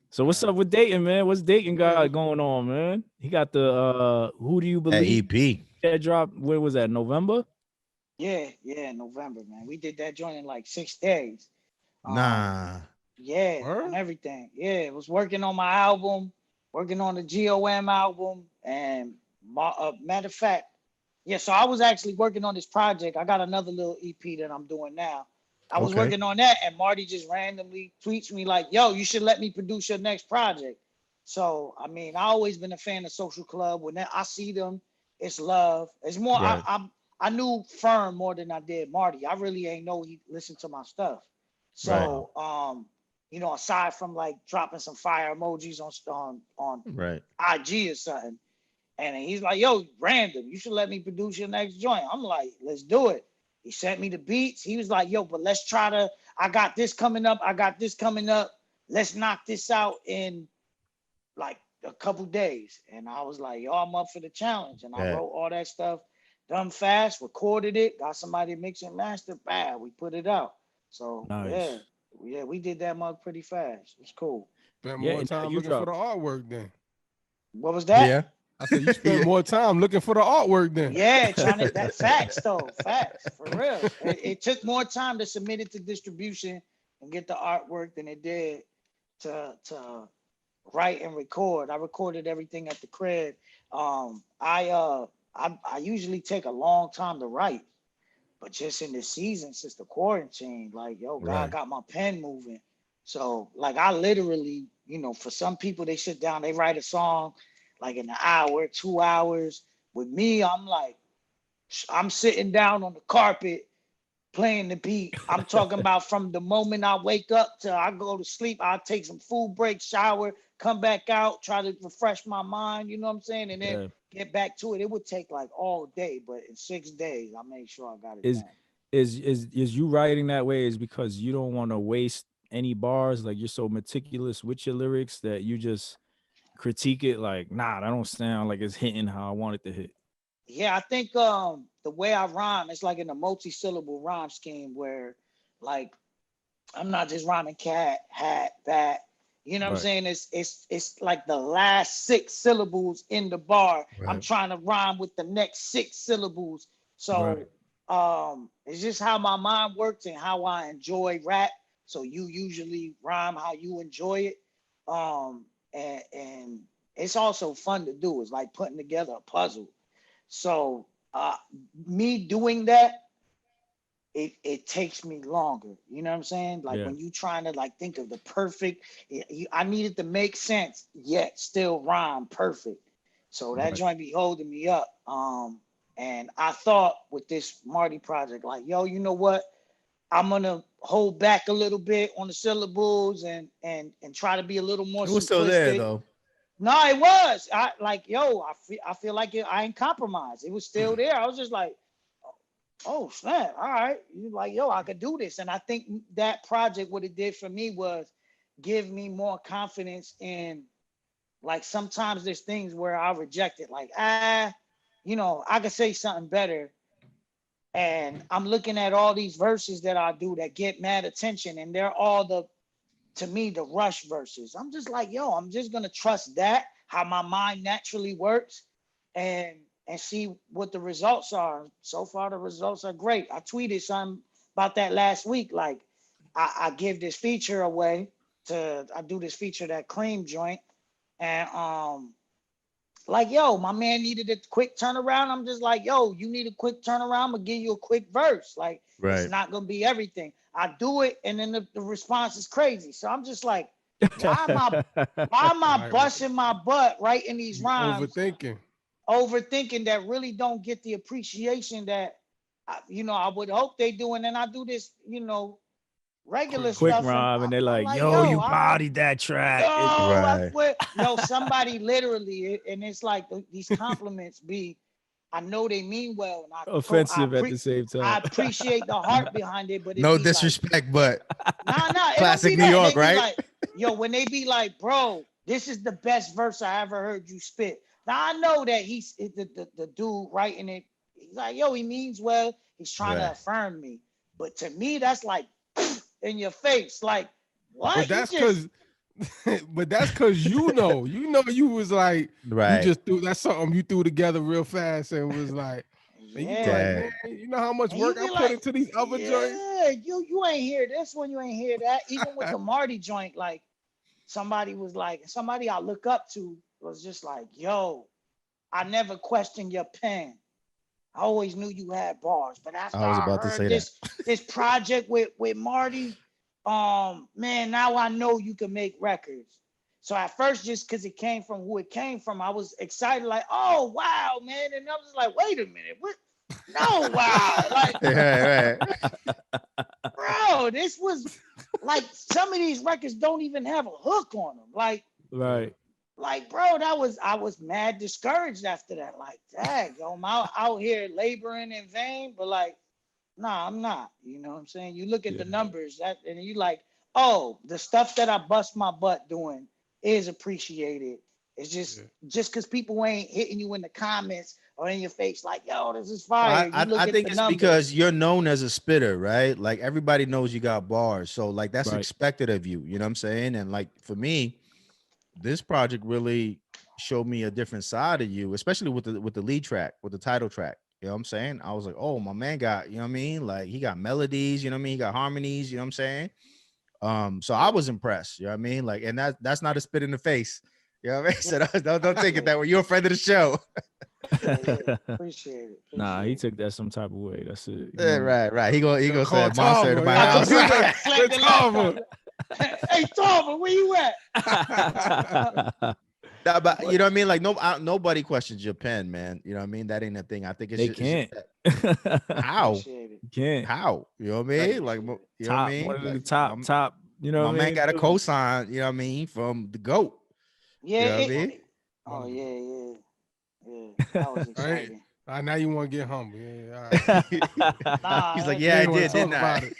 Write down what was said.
So what's up with Datin, man? What's Datin got going on, man? He got the Who Do You That Believe EP. that dropped. Where was that? November? Yeah, November, man. We did that joint in like 6 days. Um, Nah. yeah, on Word? everything. Yeah, it was working on my album, working on the GOM album, and matter of fact, yeah. So I was actually working on this project. I got another little EP that I'm doing now. I was Okay. working on that, and Marty just randomly tweets me like, "Yo, you should let me produce your next project." So I mean, I always been a fan of Social Club. When I see them, it's love. It's more. Right. I knew Firm more than I did Marty. I really ain't know he listened to my stuff. Right. So aside from like dropping some fire emojis on Right. IG or something, and he's like, "Yo, random, you should let me produce your next joint." I'm like, "Let's do it." He sent me the beats. He was like, "Yo, but let's try to. I got this coming up. I got this coming up. Let's knock this out in like a couple days." And I was like, "Yo, I'm up for the challenge." And I Yeah. wrote all that stuff, done fast, recorded it, got somebody to mix and master. Bad, we put it out. So Nice. yeah, we did that mug pretty fast. It's cool. Spent Yeah, more and time you looking for the dropped. artwork then. What was that? Yeah. I said you spent Yeah. more time looking for the artwork then. Yeah, trying to that facts though, facts for real. It took more time to submit it to distribution and get the artwork than it did to write and record. I recorded everything at the crib. I usually take a long time to write, but just in this season since the quarantine, like yo, God Right. got my pen moving. So like I literally, for some people they sit down, they write a song like in an hour, 2 hours. With me, I'm sitting down on the carpet playing the beat. I'm talking about from the moment I wake up till I go to sleep. I'll take some food break, shower, come back out, try to refresh my mind, you know what I'm saying? And then Yeah. get back to it. It would take like all day, but in 6 days, I made sure I got it Is done. is you writing that way is because you don't want to waste any bars? Like you're so meticulous with your lyrics that you just critique it like, nah, that don't sound like it's hitting how I want it to hit. Yeah, I think the way I rhyme, it's like in a multi-syllable rhyme scheme where like I'm not just rhyming cat, hat, bat. You know what I'm Right. saying? It's like the last six syllables in the bar. I'm Right. trying to rhyme with the next six syllables. Right. So it's just how my mind works and how I enjoy rap. So you usually rhyme how you enjoy it. And it's also fun to do. It's like putting together a puzzle. So me doing that, it takes me longer. You know what I'm saying? Like Yeah. when you trying to like think of the perfect, I needed to make sense yet still rhyme perfect. So that Right. joint be holding me up. And I thought with this Marty project, like, yo, you know what? I'm gonna hold back a little bit on the syllables and try to be a little more It was still there simplistic. though. No, it was. I like, yo, I feel like I ain't compromised. It was still there. I was just like, oh snap! All right, you like, yo, I could do this. And I think that project, what it did for me was give me more confidence in like sometimes there's things where I reject it, like I could say something better. And I'm looking at all these verses that I do that get mad attention, and they're all to me the rush verses. I'm just like, yo, I'm just gonna trust that how my mind naturally works, and see what the results are. So far, the results are great. I tweeted something about that last week. Like, I give this feature away I do this feature that cream joint, and like, yo, my man needed a quick turnaround. I'm just like, yo, you need a quick turnaround. I'm gonna give you a quick verse. Like, it's Right. not gonna be everything. I do it, and then the response is crazy. So I'm just like, why am I why am I Right, right. busting my butt writing these You rhymes, overthinking. overthinking that really don't get the appreciation that I would hope they do. And then I do this, regular Quick Quick stuff, verse. and rhyme, and they're I'm like, like, "Yo, yo, you all right. bodied that Yo, track." I Right. swear, no, somebody literally, and it's like these compliments be, I know they mean well, and Offensive at the same I time. appreciate the heart behind it, but it No be like, disrespect, but nah, it don't classic be New that. York, They be right? like, yo, when they be like, bro, this is the best verse I ever heard you spit. Now I know that he's the dude writing it. He's like, yo, he means well. He's trying to Right. affirm me, but to me, that's like in your face. Like, But what? You that's just cause But that's because you was like, Right. you just threw that's something you threw together real fast and was like, and you be like, Yeah. man, you know how much And work you I be put like, into these other joints? yeah, you ain't hear this one, you ain't hear that. Even with the Marty joint, like somebody I look up to was just like, yo, I never questioned your pen. I always knew you had bars, but after I was I about to heard say that. this project with Marty, man, now I know you can make records. So at first, just because it came from who it came from, I was excited, like, oh wow, man. And I was like, wait a minute, what? No, wow, like, Yeah, right. bro, this was like some of these records don't even have a hook on them. Right. Like, bro, I was mad discouraged after that. Like, dang, yo, I'm out here laboring in vain, but like, nah, I'm not. You know what I'm saying? You look at the numbers and you like, oh, the stuff that I bust my butt doing is appreciated. It's just because people ain't hitting you in the comments or in your face like, yo, this is fire. I think it's numbers. because you're known as a spitter, right? Like everybody knows you got bars, so like that's Right. expected of you. You know what I'm saying? And like for me, this project really showed me a different side of you, especially with the lead track, with the title track. You know what I'm saying? I was like, oh, my man got, you know what I mean? Like he got melodies, you know what I mean? He got harmonies, you know what I'm saying? So I was impressed, you know what I mean? Like, and that's not a spit in the face. You know what I mean? So don't think it that way. You're a friend of the show. Appreciate it. Nah, he took that some type of way. That's it. Yeah, right. He gonna call say monster to Tarver, my yeah. house. Slap the laptop. Hey, Tarver, where you at? Nah, but you know what I mean? Like nobody questions your pen, man. You know what I mean? That ain't a thing. I think it's They just, can't. how? Appreciate it. Can't. How? You know what I mean? Like, you know what I mean? One of the Like, top, you know my what I man mean? got a cosign, you know what I mean, from the GOAT. Yeah. You know what I mean? Oh, yeah. That was exciting. Now you want to get humble. Yeah, all right. Nah, He's like, that's yeah, I You wanna did, talk didn't about I? it.